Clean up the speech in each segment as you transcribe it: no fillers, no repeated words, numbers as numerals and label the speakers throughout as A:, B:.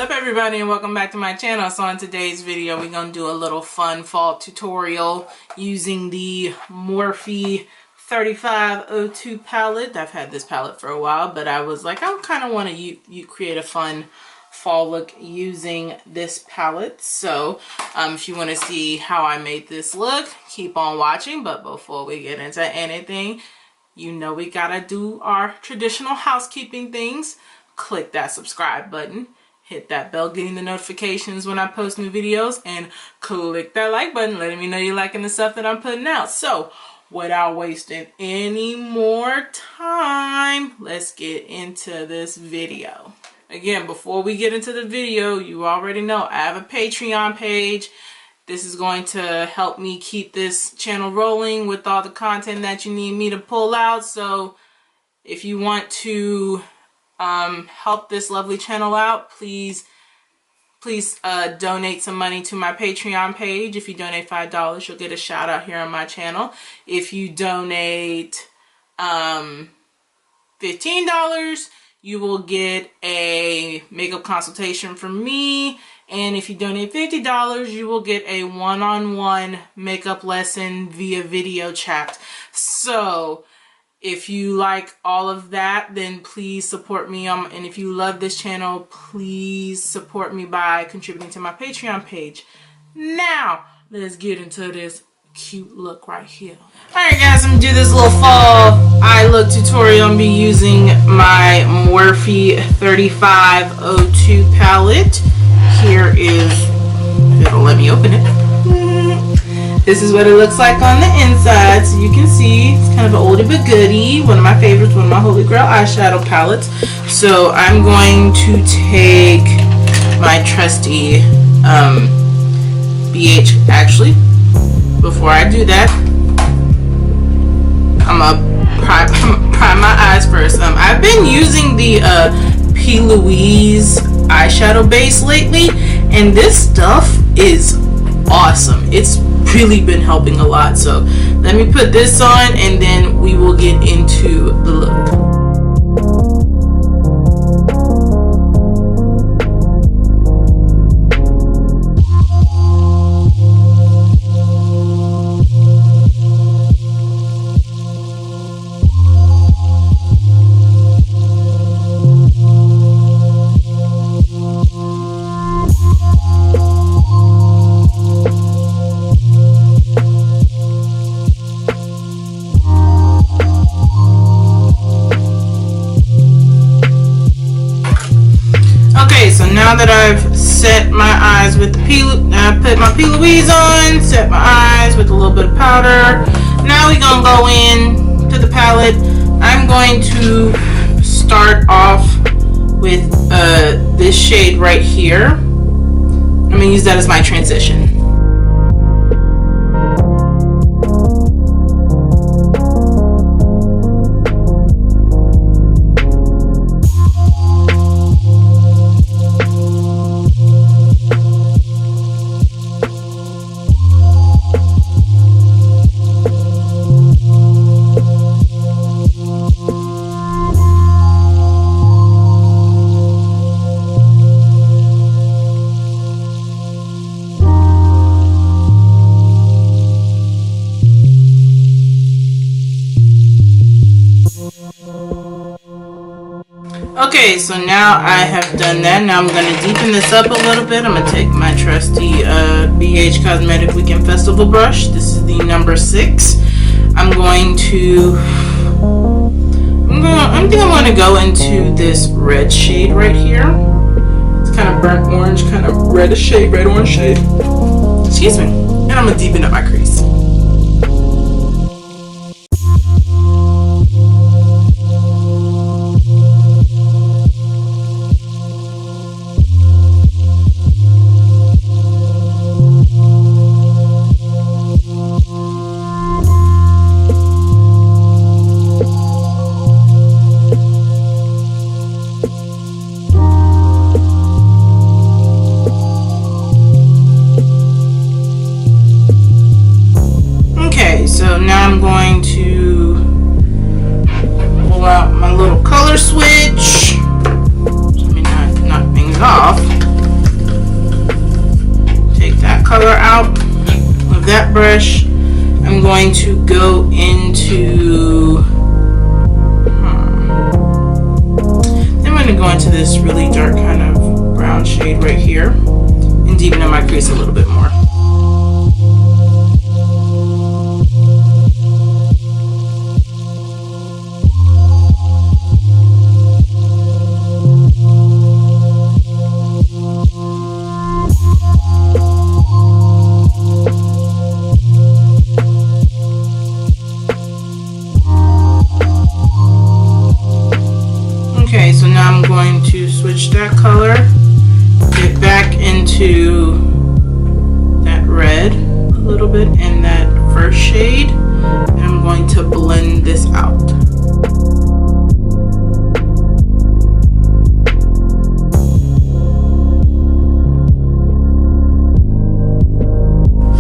A: up everybody, and welcome back to my channel. So in today's video we're going to do a little fun fall tutorial using the Morphe 35O2 palette. I've had this palette for a while, but I was like, I kind of want to create a fun fall look using this palette. So if you want to see how I made this look, keep on watching. But before we get into anything, you know we gotta do our traditional housekeeping things. Click that subscribe button, hit that bell getting the notifications when I post new videos, and click that like button letting me know you're liking the stuff that I'm putting out. So without wasting any more time, let's get into this video. Again, before we get into the video, you already know I have a Patreon page. This is going to help me keep this channel rolling with all the content that you need me to pull out. So if you want to help this lovely channel out, please donate some money to my Patreon page. If you donate $5, you'll get a shout out here on my channel. If you donate $15, you will get a makeup consultation from me. And if you donate $50, you will get a one-on-one makeup lesson via video chat. So if you like all of that, then please support me. And if you love this channel, please support me by contributing to my Patreon page. Now, let's get into this cute look right here. Alright guys, I'm going to do this little fall eye look tutorial. I'm going to be using my Morphe 35O2 palette. Here is, if it'll let me open it. This is what it looks like on the inside. So you can see it's kind of an oldie but goodie. One of my favorites, one of my holy grail eyeshadow palettes. So I'm going to take my trusty BH. Actually, before I do that, I'm gonna prime my eyes first. I've been using the P. Louise eyeshadow base lately, and this stuff is awesome. It's really been helping a lot. So let me put this on and then we will get into the look. So now that I've set my eyes with the I put my P. Louise on, set my eyes with a little bit of powder. Now we're gonna go in to the palette. I'm going to start off with this shade right here. I'm gonna use that as my transition. Okay, so now I have done that. Now I'm going to deepen this up a little bit. I'm going to take my trusty BH Cosmetic Weekend Festival brush. This is the number 6. I think I'm going to go into this red shade right here. It's kind of burnt orange, kind of reddish shade, red orange shade. Excuse me. And I'm going to deepen up my crease. brush, I'm going to go into, I'm going to go into this really dark kind of brown shade right here and deepen in my crease a little bit more. Okay, so now I'm going to switch that color, get back into that red a little bit in that first shade, and I'm going to blend this out.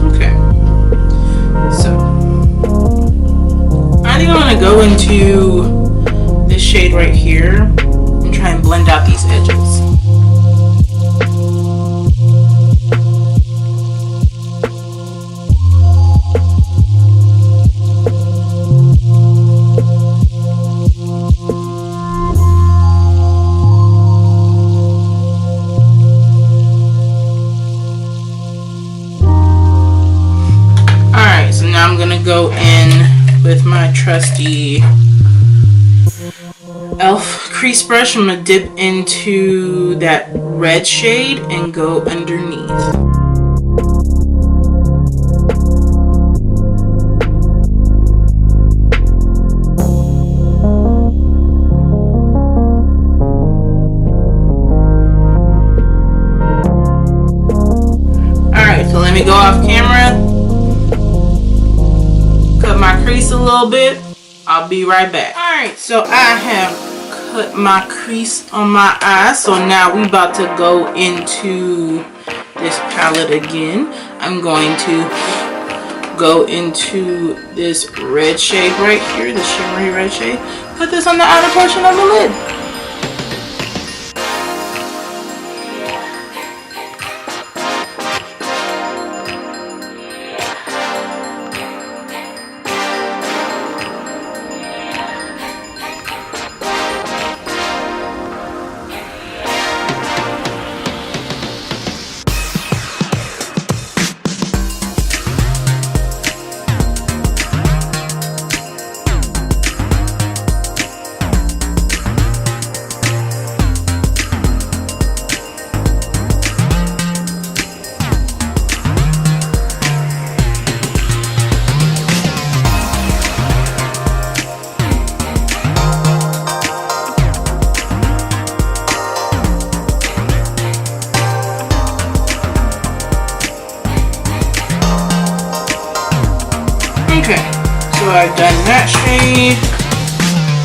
A: Okay, so I think I'm going to go into this shade right here and try and blend out these edges. Alright, so now I'm gonna go in with my trusty e.l.f. crease brush. I'm gonna dip into that red shade and go underneath. Alright, so let me go off camera, cut my crease a little bit. I'll be right back. Alright, so I have cut my crease on my eye, so now we about to go into this palette again. I'm going to go into this red shade right here, the shimmery red shade. Put this on the outer portion of the lid. Okay, so I've done that shade.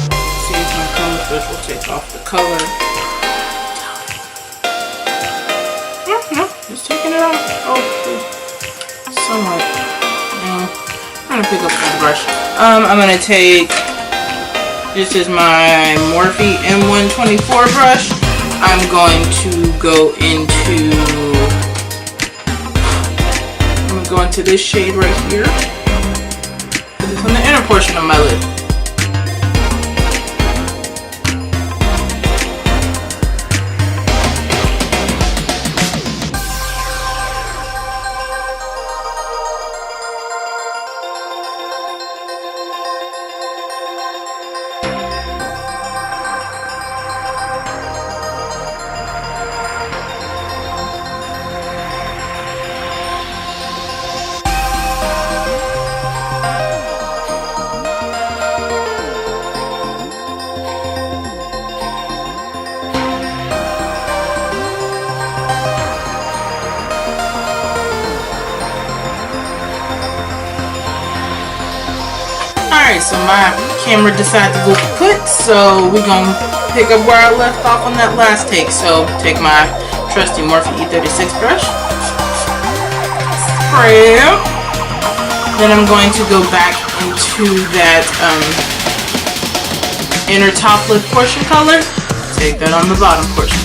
A: Let's see if my color fish will take off the color. No, just taking it off. Oh, somewhat. I'm gonna pick up the brush. I'm gonna take, this is my Morphe M124 brush. I'm going to go into this shade right here. On the inner portion of my lid. Alright, so my camera decided to go kaput, so we're going to pick up where I left off on that last take. So take my trusty Morphe E36 brush, spray it. Then I'm going to go back into that inner top lip portion color, take that on the bottom portion.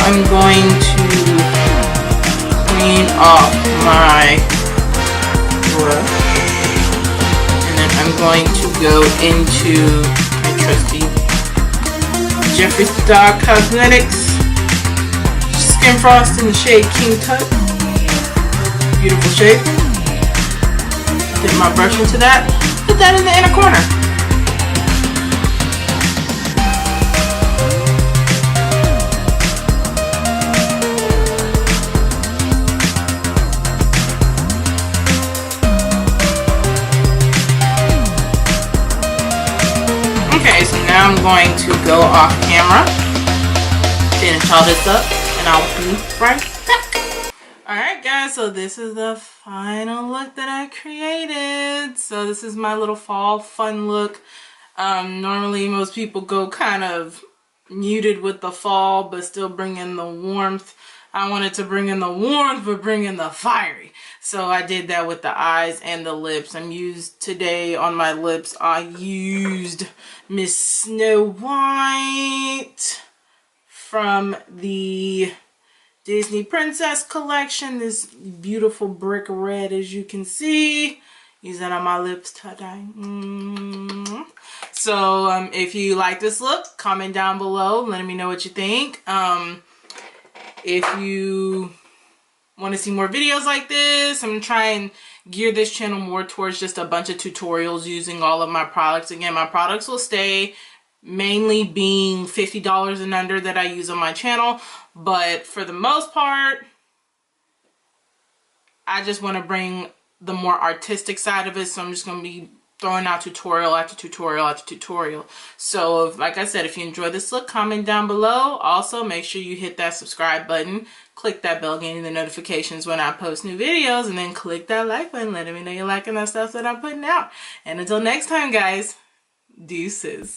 A: I'm going to clean off my brush, and then I'm going to go into my trusty Jeffree Star Cosmetics Skin Frost in the shade King Tut. Beautiful shade. Dip my brush into that. Put that in the inner corner. Okay, so now I'm going to go off camera, finish all this up, and I'll be right back. Alright guys, so this is the final look that I created. So this is my little fall fun look. Normally most people go kind of muted with the fall, but still bring in the warmth. I wanted to bring in the warmth, but bring in the fiery. So I did that with the eyes and the lips. Today on my lips, I used Miss Snow White from the Disney Princess collection. This beautiful brick red, as you can see. Use that on my lips today. So if you like this look, comment down below, letting me know what you think. If you want to see more videos like this, I'm going to try and gear this channel more towards just a bunch of tutorials using all of my products. Again, my products will stay mainly being $50 and under that I use on my channel, but for the most part, I just want to bring the more artistic side of it, so I'm just going to be throwing out tutorial after tutorial after tutorial. So like I said, if you enjoyed this look, comment down below. Also, make sure you hit that subscribe button, click that bell, getting the notifications when I post new videos, and then click that like button, letting me know you're liking that stuff that I'm putting out. And until next time, guys, deuces.